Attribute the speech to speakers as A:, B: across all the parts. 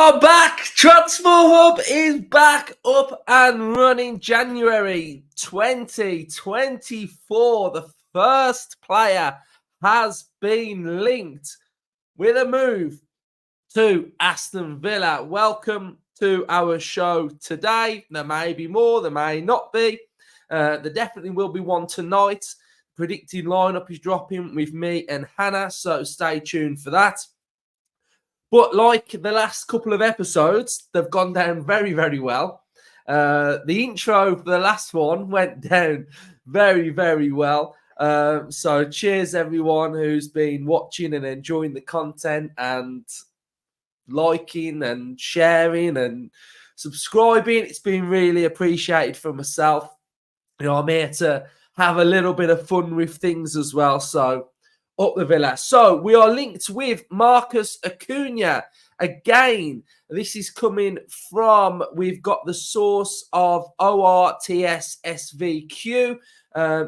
A: are back. Transfer Hub is back up and running. January 2024. The first player has been linked with a move to Aston Villa. Welcome to our show today. There may be more, there may not be. There definitely will be one tonight. Predicted lineup is dropping with me and Hannah, so stay tuned for that. But like the last couple of episodes, they've gone down very, very well. The intro for the last one went down very, very well. So cheers everyone who's been watching and enjoying the content and liking and sharing and subscribing. It's been really appreciated for myself. You know, I'm here to have a little bit of fun with things as well. So up the Villa. So we are linked with Marcus Acuna. Again, this is coming from, we've got the source of ORTSSVQ.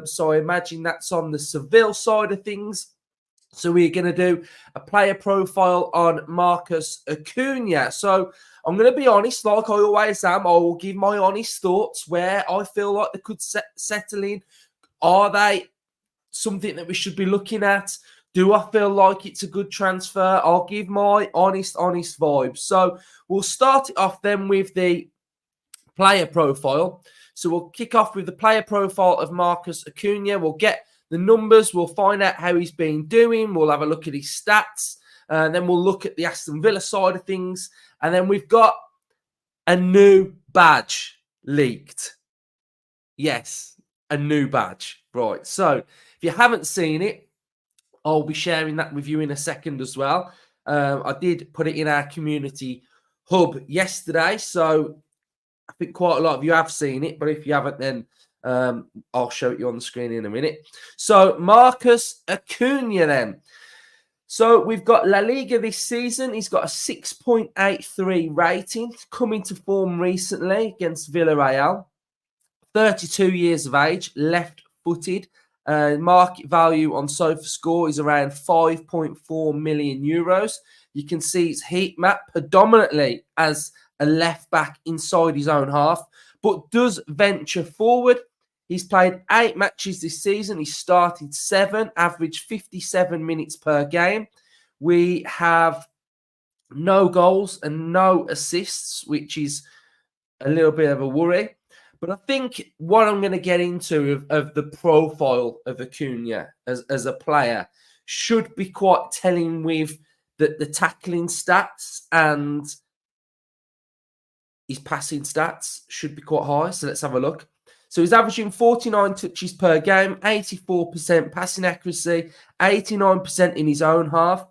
A: So I imagine that's on the Sevilla side of things. So we're going to do a player profile on Marcus Acuna. So I'm going to be honest, like I always am. I will give my honest thoughts where I feel like they could settle in. Are they something that we should be looking at? Do I feel like it's a good transfer? I'll give my honest vibes. So we'll start it off then with the player profile. So we'll kick off with the player profile of Marcus Acuna. We'll get the numbers. We'll find out how he's been doing. We'll have a look at his stats. And then we'll look at the Aston Villa side of things. And then we've got a new badge leaked. Yes, a new badge. Right. So if you haven't seen it, I'll be sharing that with you in a second as well. I did put it in our community hub yesterday. So I think quite a lot of you have seen it. But if you haven't, then I'll show it you on the screen in a minute. So Marcus Acuna then. So we've got La Liga this season. He's got a 6.83 rating. Coming to form recently against Villarreal. 32 years of age, left-footed. Market value on SofaScore is around 5.4 million euros. You can see his heat map predominantly as a left back inside his own half, but does venture forward. He's played 8 matches this season. He started 7, averaged 57 minutes per game. We have no goals and no assists, which is a little bit of a worry. But I think what I'm going to get into of the profile of Acuna as a player should be quite telling with the tackling stats, and his passing stats should be quite high. So let's have a look. So he's averaging 49 touches per game, 84% passing accuracy, 89% in his own half.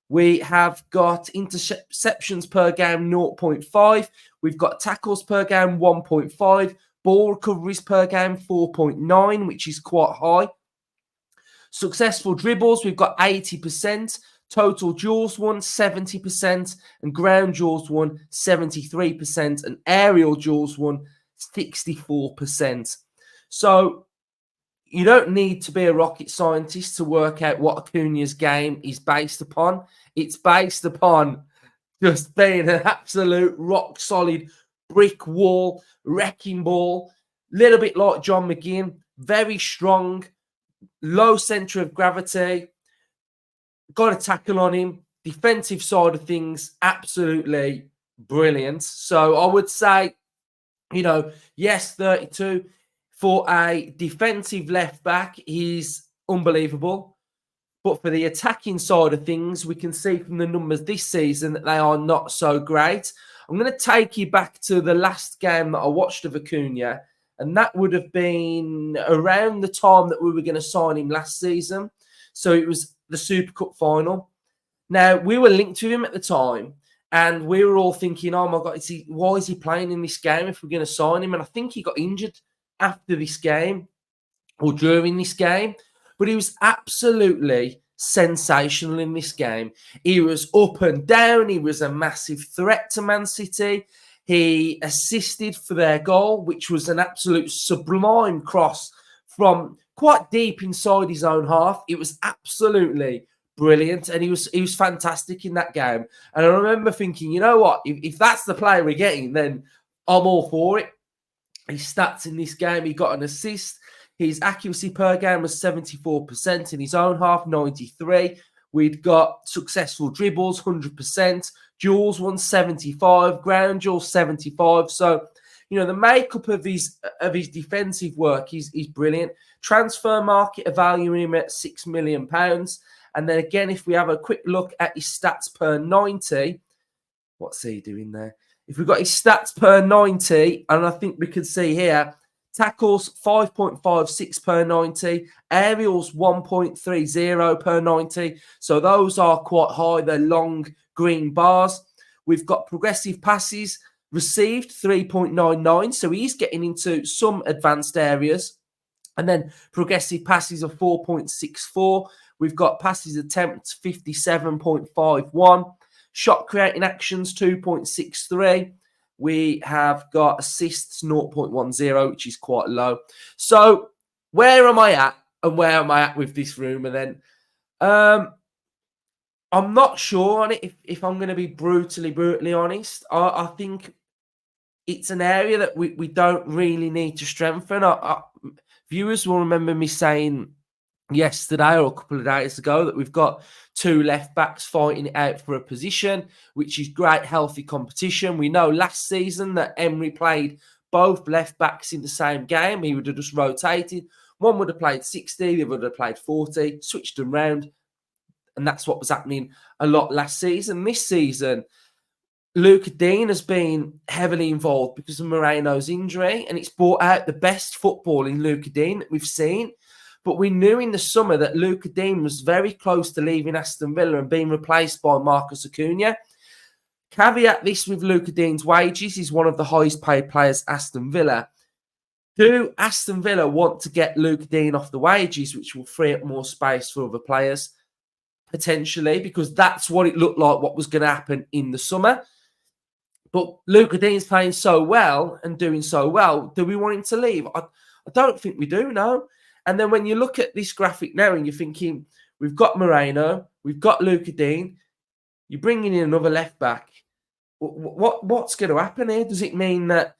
A: We have got interceptions per game, 0.5. We've got tackles per game, 1.5. Ball recoveries per game, 4.9, which is quite high. Successful dribbles, we've got 80%. Total duels won, 70%. And ground duels won, 73%. And aerial duels won, 64%. So you don't need to be a rocket scientist to work out what Acuna's game is based upon. It's based upon just being an absolute rock-solid brick wall, wrecking ball, little bit like John McGinn, very strong, low centre of gravity, got a tackle on him, defensive side of things, absolutely brilliant. So I would say, you know, yes, 32 for a defensive left back, he's unbelievable. But for the attacking side of things, we can see from the numbers this season that they are not so great. I'm going to take you back to the last game that I watched of Acuna, and that would have been around the time that we were going to sign him last season. So it was the Super Cup final. Now, we were linked to him at the time, and we were all thinking, oh my God, why is he playing in this game if we're going to sign him? And I think he got injured after this game or during this game, but he was absolutely sensational in this game. He was up and down. He was a massive threat to Man City. He assisted for their goal, which was an absolute sublime cross from quite deep inside his own half. It was absolutely brilliant, and he was fantastic in that game. And I remember thinking, you know what, if that's the player we're getting, then I'm all for it. His stats in this game, he got an assist. His accuracy per game was 74%, in his own half, 93. We'd got successful dribbles, 100%. Duels, 175. Ground duels, 75. So, you know, the makeup of his defensive work is brilliant. Transfer market are valuing him at £6 million. And then again, if we have a quick look at his stats per 90, what's he doing there? If we've got his stats per 90, and I think we can see here, tackles 5.56 per 90, aerials 1.30 per 90. So those are quite high. They're long green bars. We've got progressive passes received 3.99. So he's getting into some advanced areas. And then progressive passes are 4.64. We've got passes attempts 57.51. Shot creating actions 2.63. We have got assists 0.10, which is quite low. So where am I at, and where am I at with this rumour then? I'm not sure on it, if I'm going to be brutally honest. I think it's an area that we don't really need to strengthen. Viewers will remember me saying yesterday or a couple of days ago that we've got two left backs fighting it out for a position, which is great, healthy competition. We know last season that Emery played both left backs in the same game. He would have just rotated. One would have played 60, the other would have played 40, switched them round. And that's what was happening a lot last season. This season, Luca Dean has been heavily involved because of Moreno's injury, and it's brought out the best football in Luca Dean that we've seen. But we knew in the summer that Luca Dean was very close to leaving Aston Villa and being replaced by Marcus Acuna. Caveat this with Luca Dean's wages. He's one of the highest paid players at Aston Villa. Do Aston Villa want to get Luca Dean off the wages, which will free up more space for other players? Potentially, because that's what it looked like what was going to happen in the summer. But Luca Dean's playing so well and doing so well. Do we want him to leave? I don't think we do, no. And then when you look at this graphic now and you're thinking, we've got Moreno, we've got Luca Dean, you're bringing in another left back. What's going to happen here? Does it mean that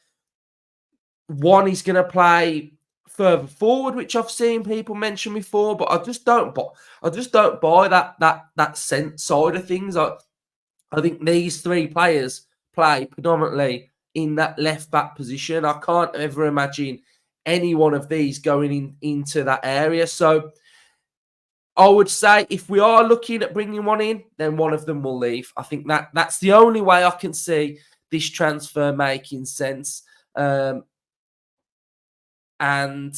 A: one is going to play further forward, which I've seen people mention before, but I just don't buy that sense side of things. I think these three players play predominantly in that left back position. I can't ever imagine any one of these going into that area. So I would say if we are looking at bringing one in, then one of them will leave. I think that's the only way I can see this transfer making sense. And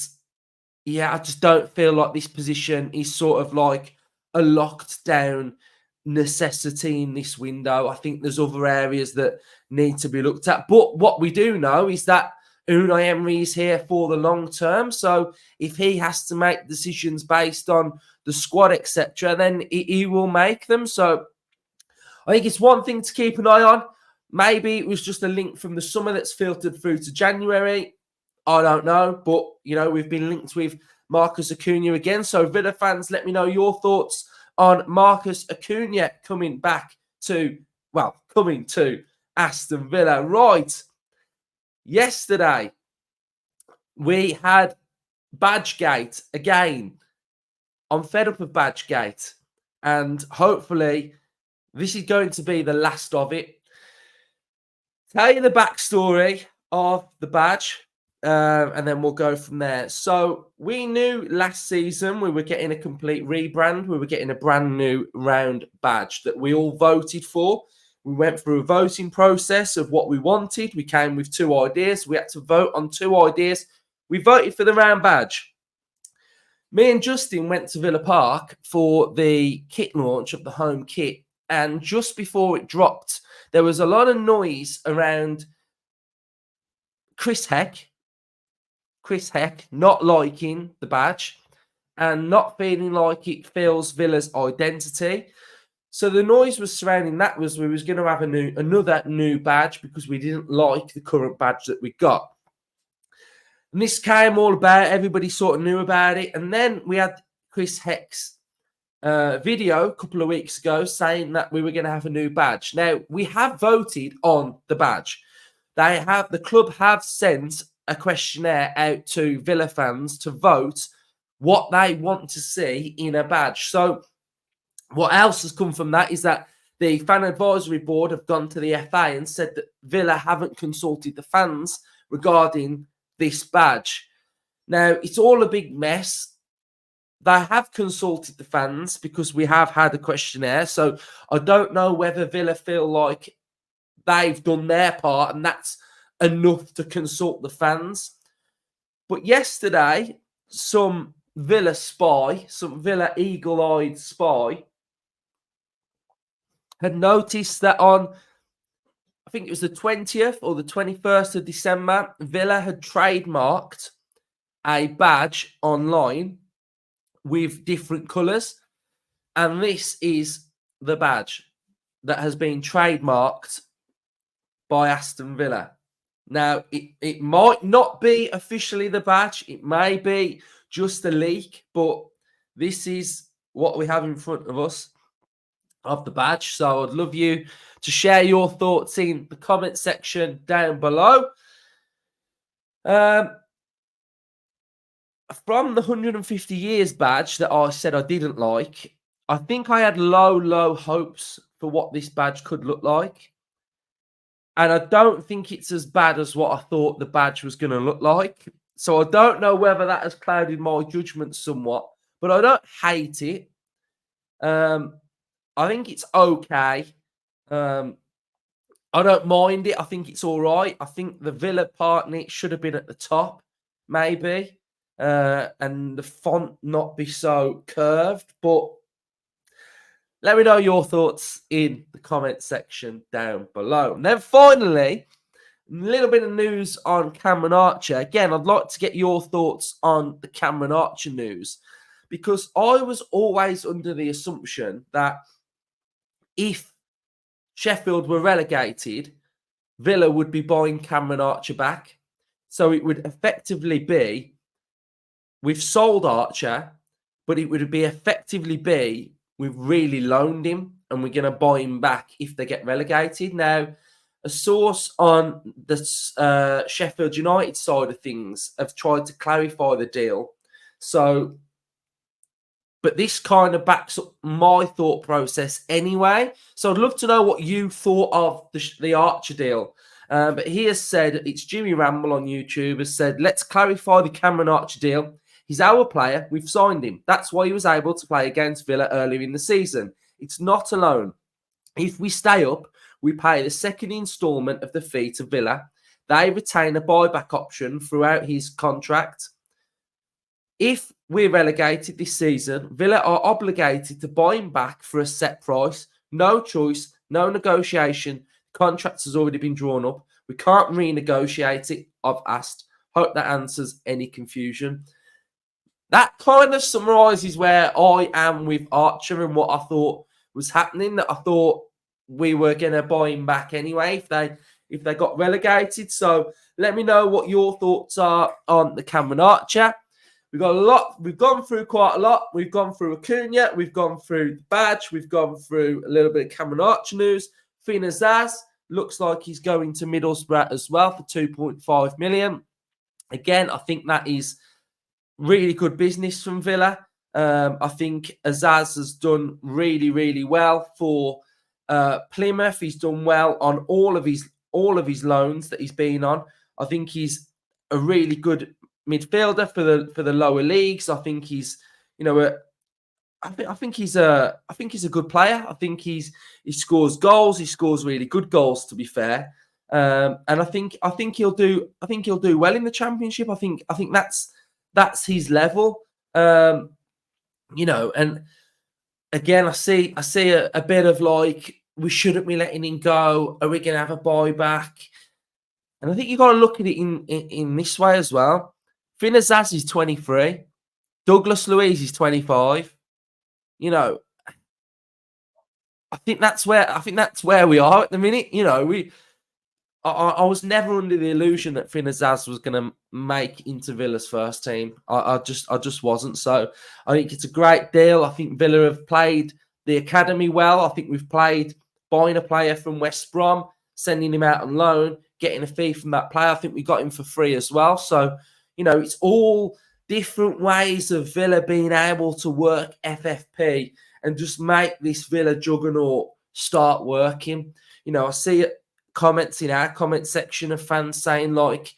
A: yeah, I just don't feel like this position is sort of like a locked down necessity in this window. I think there's other areas that need to be looked at. But what we do know is that Unai Emery is here for the long term. So if he has to make decisions based on the squad, etc., then he will make them. So I think it's one thing to keep an eye on. Maybe it was just a link from the summer that's filtered through to January. I don't know. But, you know, we've been linked with Marcus Acuna again. So Villa fans, let me know your thoughts on Marcus Acuna coming to Aston Villa. Right. Yesterday, we had Badgegate again. I'm fed up of Badgegate. And hopefully, this is going to be the last of it. Tell you the backstory of the badge. And then we'll go from there. So we knew last season we were getting a complete rebrand. We were getting a brand new round badge that we all voted for. We went through a voting process of what we wanted. We came with two ideas. We had to vote on two ideas. We voted for the round badge. Me and Justin went to Villa Park for the kit launch of the home kit. And just before it dropped, there was a lot of noise around Chris Heck not liking the badge and not feeling like it fills Villa's identity. So the noise was surrounding that was we was going to have another new badge because we didn't like the current badge that we got. And this came all about, everybody sort of knew about it. And then we had Chris Heck's video a couple of weeks ago saying that we were going to have a new badge. Now, we have voted on the badge. The club have sent a questionnaire out to Villa fans to vote what they want to see in a badge. So what else has come from that is that the fan advisory board have gone to the FA and said that Villa haven't consulted the fans regarding this badge. Now, it's all a big mess. They have consulted the fans because we have had a questionnaire. So I don't know whether Villa feel like they've done their part and that's enough to consult the fans. But yesterday, some Villa eagle-eyed spy, had noticed that on, I think it was the 20th or the 21st of December, Villa had trademarked a badge online with different colours. And this is the badge that has been trademarked by Aston Villa. Now, it might not be officially the badge. It may be just a leak, but this is what we have in front of us of the badge. So I'd love you to share your thoughts in the comment section down below. From the 150 years badge that I said I didn't like, I think I had low hopes for what this badge could look like. And I don't think it's as bad as what I thought the badge was going to look like. So I don't know whether that has clouded my judgment somewhat, but I don't hate it. I think it's okay. I don't mind it. I think it's all right. I think the Villa part in it should have been at the top, maybe. And the font not be so curved. But let me know your thoughts in the comment section down below. And then finally, a little bit of news on Cameron Archer. Again, I'd like to get your thoughts on the Cameron Archer news, because I was always under the assumption that if Sheffield were relegated, Villa would be buying Cameron Archer back. So it would effectively be, we've sold Archer, but it would be effectively be, we've really loaned him and we're going to buy him back if they get relegated. Now, a source on the Sheffield United side of things have tried to clarify the deal. So, but this kind of backs up my thought process anyway. So I'd love to know what you thought of the Archer deal. But he has said, it's Jimmy Ramble on YouTube, has said, let's clarify the Cameron Archer deal. He's our player. We've signed him. That's why he was able to play against Villa earlier in the season. It's not a loan. If we stay up, we pay the second instalment of the fee to Villa. They retain a buyback option throughout his contract. If we're relegated this season, Villa are obligated to buy him back for a set price. No choice, no negotiation. Contract has already been drawn up. We can't renegotiate it, I've asked. Hope that answers any confusion. That kind of summarises where I am with Archer and what I thought was happening, that I thought we were going to buy him back anyway if they got relegated. So let me know what your thoughts are on the Cameron Archer. We've got a lot. We've gone through quite a lot. We've gone through Acuna. We've gone through the badge. We've gone through a little bit of Cameron Archer news. Fina Zaz looks like he's going to Middlesbrough as well for 2.5 million. Again, I think that is really good business from Villa. I think Azaz has done really well for Plymouth. He's done well on all of his loans that he's been on. I think he's a really good midfielder for the lower leagues. I think he's, I think he's a good player. I think he scores goals. He scores really good goals, to be fair. And I think he'll do well in the Championship. I think that's his level. And again, I see a bit of like, we shouldn't be letting him go. Are we going to have a buyback? And I think you've got to look at it in this way as well. Fina Zaz is 23. Douglas Luiz is 25. I think that's where we are at the minute. I was never under the illusion that Finn Azaz was going to make into Villa's first team. I just wasn't. So I think it's a great deal. I think Villa have played the academy well. I think we've played buying a player from West Brom, sending him out on loan, getting a fee from that player. I think we got him for free as well. So, it's all different ways of Villa being able to work FFP and just make this Villa juggernaut start working. I see it. Comments in our comment section of fans saying like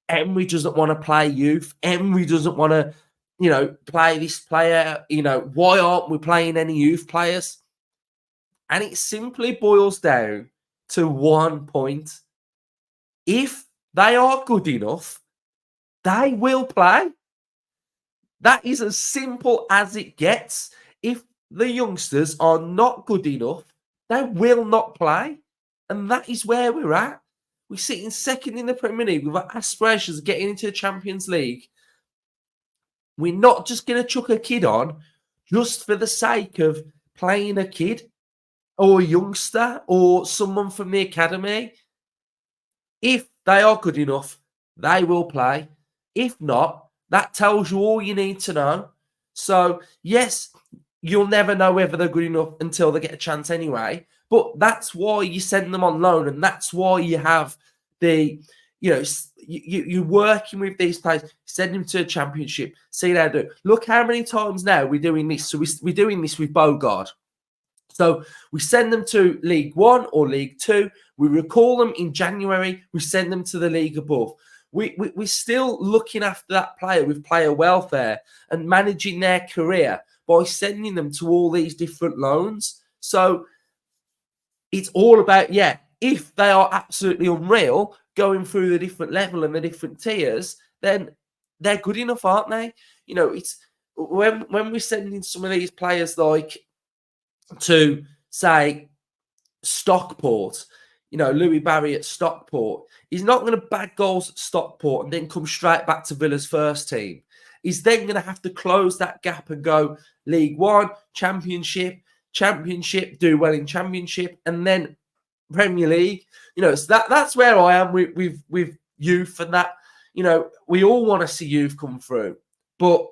A: Emery doesn't want to play youth. Emery doesn't want to, play this player. Why aren't we playing any youth players? And it simply boils down to one point. If they are good enough, they will play. That is as simple as it gets. If the youngsters are not good enough, they will not play. And that is where we're at. We're sitting second in the Premier League. We've got aspirations of getting into the Champions League. We're not just going to chuck a kid on just for the sake of playing a kid or a youngster or someone from the academy. If they are good enough, they will play. If not, that tells you all you need to know. So, yes, you'll never know whether they're good enough until they get a chance anyway. But that's why you send them on loan, and that's why you have the, you're working with these players, send them to a championship, see how they do. Look how many times now we're doing this. So we're doing this with Bogard. So we send them to League One or League Two. We recall them in January. We send them to the league above. We're still looking after that player with player welfare and managing their career by sending them to all these different loans. So it's all about, if they are absolutely unreal, going through the different level and the different tiers, then they're good enough, aren't they? It's when we're sending some of these players like to, say, Stockport, Louis Barry at Stockport, he's not going to bag goals at Stockport and then come straight back to Villa's first team. He's then going to have to close that gap and go League One, Championship, do well in Championship, and then Premier League. So that's where I am with youth, and that, we all want to see youth come through, but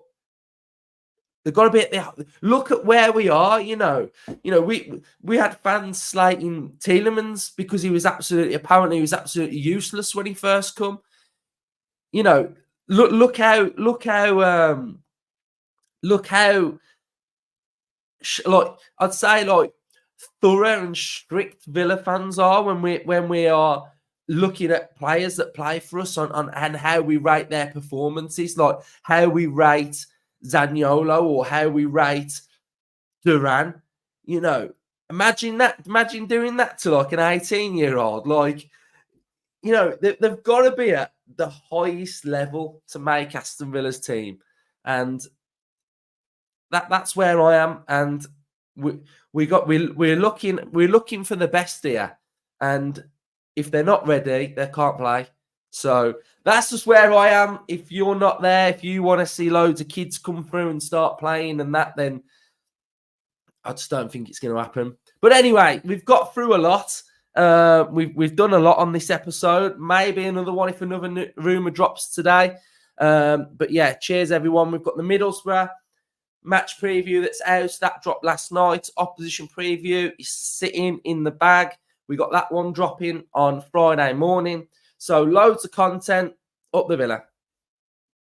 A: they've got to be at the look at where we are. We had fans slating Tielemans because he was apparently useless when he first come. Look how I'd say thorough and strict Villa fans are when we are looking at players that play for us on and how we rate their performances, like how we rate Zaniolo or how we rate Duran. Imagine doing that to like an 18-year-old. They've got to be at the highest level to make Aston Villa's team, and that's where I am. And we're looking for the best here, and if they're not ready, they can't play. So that's just where I am. If you're not there, if you want to see loads of kids come through and start playing and that, then I just don't think it's going to happen. But anyway, we've got through a lot. We've done a lot on this episode. Maybe another one if another rumour drops today. But yeah, cheers everyone. We've got the Middlesbrough match preview that's out. That dropped last night. Opposition preview is sitting in the bag. We got that one dropping on Friday morning. So loads of content. Up the Villa.